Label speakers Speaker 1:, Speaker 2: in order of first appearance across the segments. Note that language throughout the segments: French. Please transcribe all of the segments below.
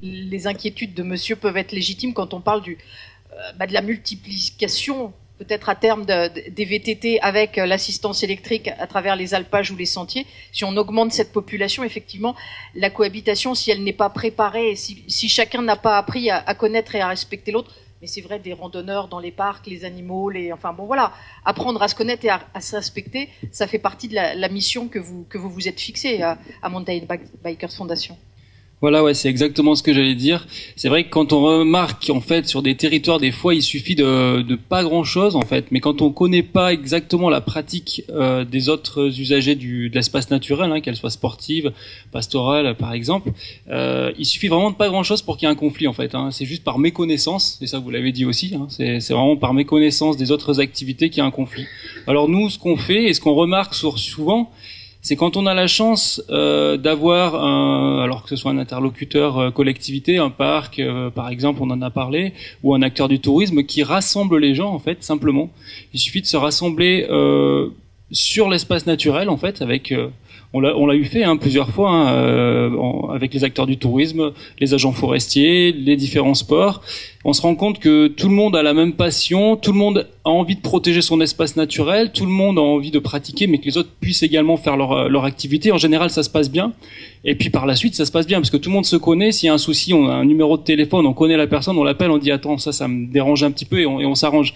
Speaker 1: les inquiétudes de monsieur peuvent être légitimes quand on parle de la multiplication, peut-être à terme, des VTT avec l'assistance électrique à travers les alpages ou les sentiers. Si on augmente cette population, effectivement, la cohabitation, si elle n'est pas préparée, si chacun n'a pas appris à connaître et à respecter l'autre, mais c'est vrai des randonneurs dans les parcs, les animaux, enfin bon voilà, apprendre à se connaître et à se respecter, ça fait partie de la mission que vous êtes fixée à Mountain Bikers Foundation.
Speaker 2: Voilà, ouais, c'est exactement ce que j'allais dire. C'est vrai que quand on remarque, en fait, sur des territoires, des fois, il suffit de pas grand-chose, en fait. Mais quand on connaît pas exactement la pratique des autres usagers de l'espace naturel, qu'elle soit sportive, pastorale, par exemple, il suffit vraiment de pas grand-chose pour qu'il y ait un conflit, en fait. C'est juste par méconnaissance, et ça vous l'avez dit aussi. C'est vraiment par méconnaissance des autres activités qu'il y a un conflit. Alors nous, ce qu'on fait et ce qu'on remarque souvent, c'est quand on a la chance d'avoir alors que ce soit un interlocuteur collectivité, un parc, par exemple, on en a parlé, ou un acteur du tourisme qui rassemble les gens, en fait, simplement. Il suffit de se rassembler sur l'espace naturel, en fait, avec on l'a eu fait plusieurs fois avec les acteurs du tourisme, les agents forestiers, les différents sports. On se rend compte que tout le monde a la même passion, tout le monde a envie de protéger son espace naturel, tout le monde a envie de pratiquer, mais que les autres puissent également faire leur activité. En général, ça se passe bien. Et puis par la suite, ça se passe bien, parce que tout le monde se connaît. S'il y a un souci, on a un numéro de téléphone, on connaît la personne, on l'appelle, on dit « Attends, ça me dérange un petit peu » et on s'arrange.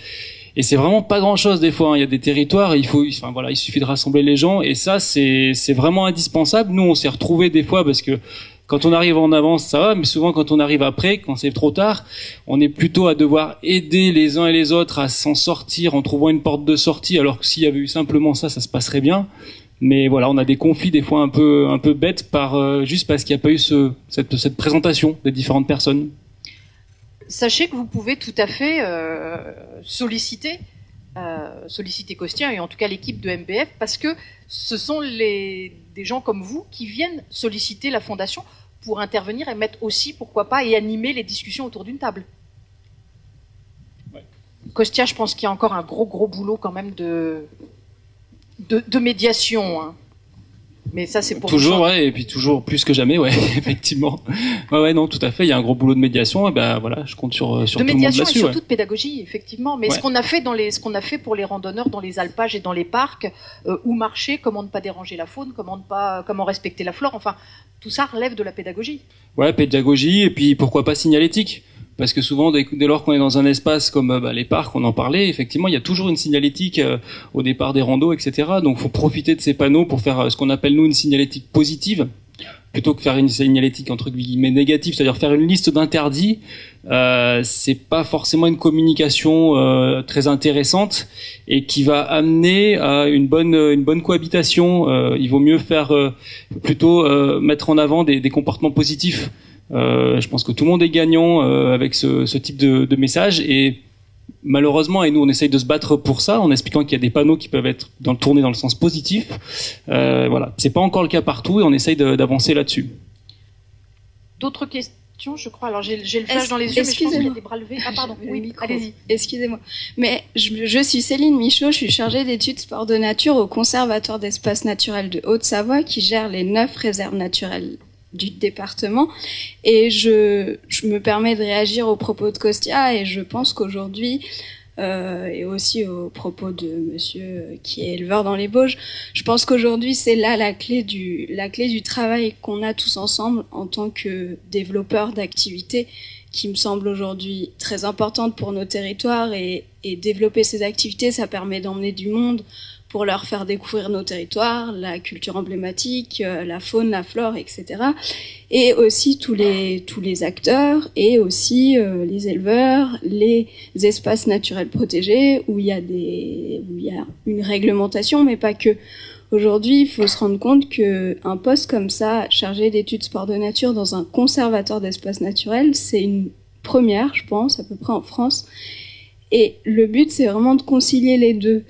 Speaker 2: Et c'est vraiment pas grand-chose des fois. Il y a des territoires, il suffit de rassembler les gens, et ça, c'est vraiment indispensable. Nous, on s'est retrouvés des fois parce que quand on arrive en avance, ça va, mais souvent quand on arrive après, quand c'est trop tard, on est plutôt à devoir aider les uns et les autres à s'en sortir en trouvant une porte de sortie, alors que s'il y avait eu simplement ça se passerait bien. Mais voilà, on a des conflits des fois un peu bêtes juste parce qu'il n'y a pas eu cette présentation des différentes personnes.
Speaker 1: Sachez que vous pouvez tout à fait solliciter Costia et en tout cas l'équipe de MBF, parce que ce sont des gens comme vous qui viennent solliciter la fondation pour intervenir et mettre aussi, pourquoi pas, et animer les discussions autour d'une table. Ouais. Costia, je pense qu'il y a encore un gros boulot quand même de médiation. Mais ça, c'est pour
Speaker 2: toujours, ouais, et puis toujours plus que jamais, ouais, effectivement. Ouais, non, tout à fait. Il y a un gros boulot de médiation, et ben voilà, je compte sur tout le monde là-dessus.
Speaker 1: De médiation et surtout de pédagogie, effectivement. Mais ce qu'on a fait pour les randonneurs dans les alpages et dans les parcs, où marcher, comment ne pas déranger la faune, comment respecter la flore, enfin, tout ça relève de la pédagogie.
Speaker 2: Ouais, pédagogie, et puis pourquoi pas signalétique. Parce que souvent, dès lors qu'on est dans un espace comme les parcs, on en parlait, effectivement, il y a toujours une signalétique au départ des randos, etc. Donc, faut profiter de ces panneaux pour faire ce qu'on appelle, nous, une signalétique positive, plutôt que faire une signalétique, entre guillemets, négative, c'est-à-dire faire une liste d'interdits. C'est pas forcément une communication très intéressante et qui va amener à une bonne cohabitation. Il vaut mieux faire plutôt mettre en avant des comportements positifs. Je pense que tout le monde est gagnant avec ce type de message, et malheureusement, et nous on essaye de se battre pour ça en expliquant qu'il y a des panneaux qui peuvent être tournés dans le sens positif. Voilà, c'est pas encore le cas partout et on essaye d'avancer là-dessus.
Speaker 1: D'autres questions, je crois. Alors j'ai le flash dans les yeux, mais je pense qu'il y a des bras levés. Ah pardon, oui, allez-y.
Speaker 3: Excusez-moi. Mais je suis Céline Michaud, je suis chargée d'études sport de nature au Conservatoire d'espaces naturels de Haute-Savoie qui gère les 9 réserves naturelles du département, et je me permets de réagir aux propos de Costia, et je pense qu'aujourd'hui et aussi aux propos de monsieur qui est éleveur dans les Bauges, je pense qu'aujourd'hui c'est là la clé du travail qu'on a tous ensemble en tant que développeurs d'activités, qui me semble aujourd'hui très importante pour nos territoires, et développer ces activités, ça permet d'emmener du monde pour leur faire découvrir nos territoires, la culture emblématique, la faune, la flore, etc. Et aussi tous les acteurs, et aussi les éleveurs, les espaces naturels protégés, où il y a une réglementation, mais pas que. Aujourd'hui, il faut se rendre compte qu'un poste comme ça, chargé d'études sport de nature dans un conservatoire d'espaces naturels, c'est une première, je pense, à peu près en France. Et le but, c'est vraiment de concilier les deux.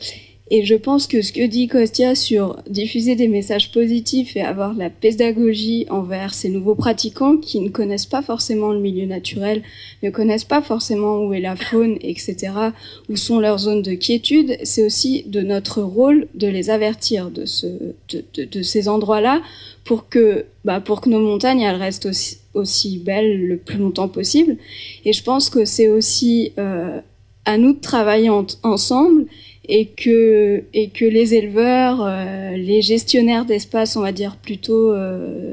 Speaker 3: Et je pense que ce que dit Kostya sur diffuser des messages positifs et avoir de la pédagogie envers ces nouveaux pratiquants qui ne connaissent pas forcément le milieu naturel, ne connaissent pas forcément où est la faune, etc., où sont leurs zones de quiétude, c'est aussi de notre rôle de les avertir de ces endroits-là pour que nos montagnes elles restent aussi belles le plus longtemps possible. Et je pense que c'est aussi à nous de travailler ensemble et que les éleveurs, les gestionnaires d'espaces, on va dire plutôt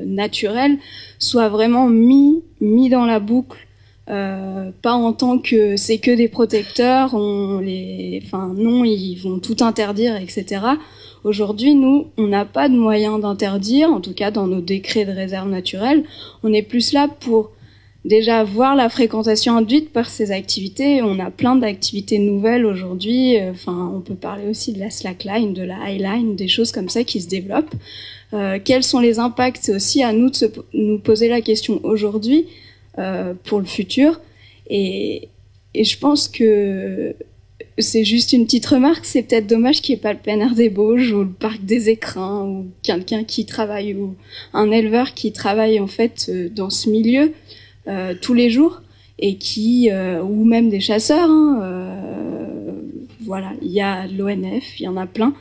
Speaker 3: naturels, soient vraiment mis dans la boucle, pas en tant que c'est que des protecteurs, non, ils vont tout interdire, etc. Aujourd'hui, nous, on n'a pas de moyen d'interdire, en tout cas dans nos décrets de réserve naturelle. On est plus là pour déjà voir la fréquentation induite par ces activités. On a plein d'activités nouvelles aujourd'hui. On peut parler aussi de la slackline, de la highline, des choses comme ça qui se développent. Quels sont les impacts? C'est aussi à nous de nous poser la question aujourd'hui pour le futur. Et je pense que c'est juste une petite remarque. C'est peut-être dommage qu'il n'y ait pas le plein air des Bauges ou le parc des Écrins ou quelqu'un qui travaille ou un éleveur qui travaille en fait dans ce milieu tous les jours et ou même des chasseurs, voilà, il y a l'ONF, il y en a plein.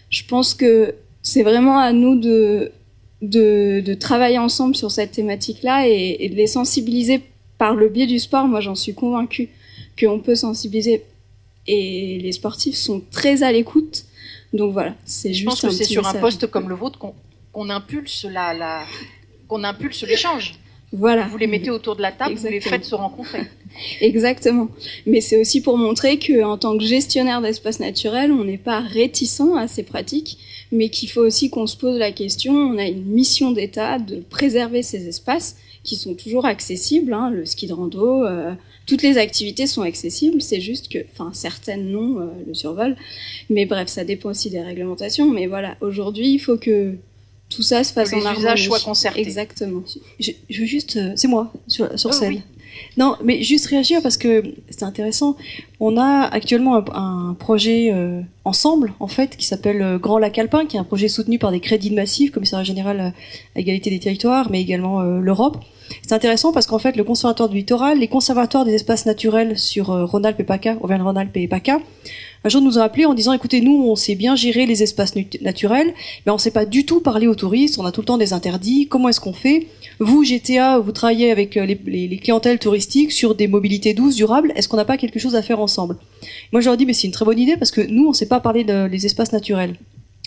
Speaker 3: Je pense que c'est vraiment à nous de travailler ensemble sur cette thématique-là et de les sensibiliser par le biais du sport. Moi, j'en suis convaincue qu'on peut sensibiliser et les sportifs sont très à l'écoute. Donc voilà, c'est juste.
Speaker 1: Je pense que c'est sur un poste comme le vôtre qu'on impulse qu'on impulse l'échange.
Speaker 3: Voilà.
Speaker 1: Vous les mettez autour de la table, Exactement. Vous les faites se rencontrer.
Speaker 3: Exactement. Mais c'est aussi pour montrer qu'en tant que gestionnaire d'espaces naturels, on n'est pas réticent à ces pratiques, mais qu'il faut aussi qu'on se pose la question. On a une mission d'État de préserver ces espaces qui sont toujours accessibles. Le ski de rando, toutes les activités sont accessibles. C'est juste que, certaines non, le survol. Mais bref, ça dépend aussi des réglementations. Mais voilà, aujourd'hui, il faut que tout ça se fasse en harmonie.
Speaker 1: Que les usages soient concertés.
Speaker 3: Exactement.
Speaker 4: Je veux juste, c'est moi sur scène.
Speaker 1: Oui.
Speaker 4: Non, mais juste réagir parce que c'est intéressant. On a actuellement un projet ensemble, en fait, qui s'appelle Grand Lac Alpin, qui est un projet soutenu par des crédits de Massif, Commissariat général à égalité des territoires, mais également l'Europe. C'est intéressant parce qu'en fait, le Conservatoire du littoral, les conservatoires des espaces naturels sur Rhône-Alpes et PACA, Auvergne-Rhône-Alpes et PACA, un jour nous ont appelés en disant, écoutez, nous, on sait bien gérer les espaces naturels, mais on sait pas du tout parler aux touristes, on a tout le temps des interdits, comment est-ce qu'on fait? Vous, GTA, vous travaillez avec les clientèles touristiques sur des mobilités douces, durables, est-ce qu'on n'a pas quelque chose à faire ensemble? Moi, je leur dis, mais c'est une très bonne idée parce que nous, on sait pas parler des espaces naturels.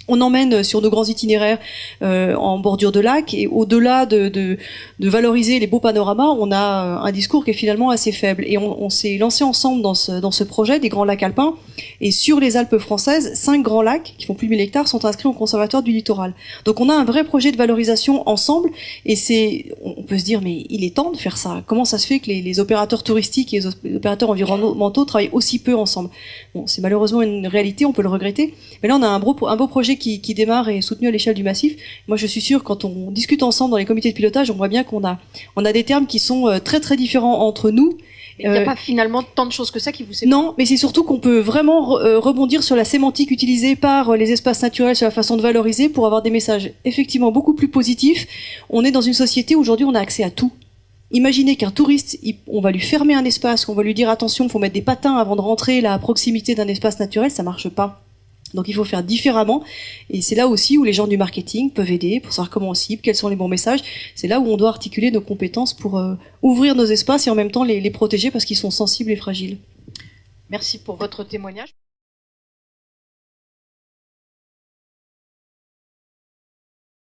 Speaker 4: On emmène sur de grands itinéraires en bordure de lac et au-delà de valoriser les beaux panoramas, on a un discours qui est finalement assez faible. Et on s'est lancé ensemble dans ce projet des grands lacs alpins. Et sur les Alpes françaises, 5 grands lacs qui font plus de 1000 hectares sont inscrits au Conservatoire du littoral. Donc on a un vrai projet de valorisation ensemble. Et on peut se dire, mais il est temps de faire ça. Comment ça se fait que les opérateurs touristiques et les opérateurs environnementaux travaillent aussi peu ensemble? Bon, c'est malheureusement une réalité, on peut le regretter. Mais là, on a un beau projet qui démarre et est soutenu à l'échelle du massif. Moi, je suis sûre, quand on discute ensemble dans les comités de pilotage, on voit bien qu'on a des termes qui sont très très différents entre nous.
Speaker 1: Il n'y a pas finalement tant de choses que ça qui vous séparent.
Speaker 4: Non, mais c'est surtout qu'on peut vraiment rebondir sur la sémantique utilisée par les espaces naturels, sur la façon de valoriser pour avoir des messages effectivement beaucoup plus positifs. On est dans une société où aujourd'hui on a accès à tout. Imaginez qu'un touriste, on va lui fermer un espace, qu'on va lui dire attention, il faut mettre des patins avant de rentrer là, à proximité d'un espace naturel, ça marche pas. Donc il faut faire différemment, et c'est là aussi où les gens du marketing peuvent aider pour savoir comment on cible, quels sont les bons messages. C'est là où on doit articuler nos compétences pour ouvrir nos espaces et en même temps les protéger parce qu'ils sont sensibles et fragiles.
Speaker 1: Merci pour votre témoignage.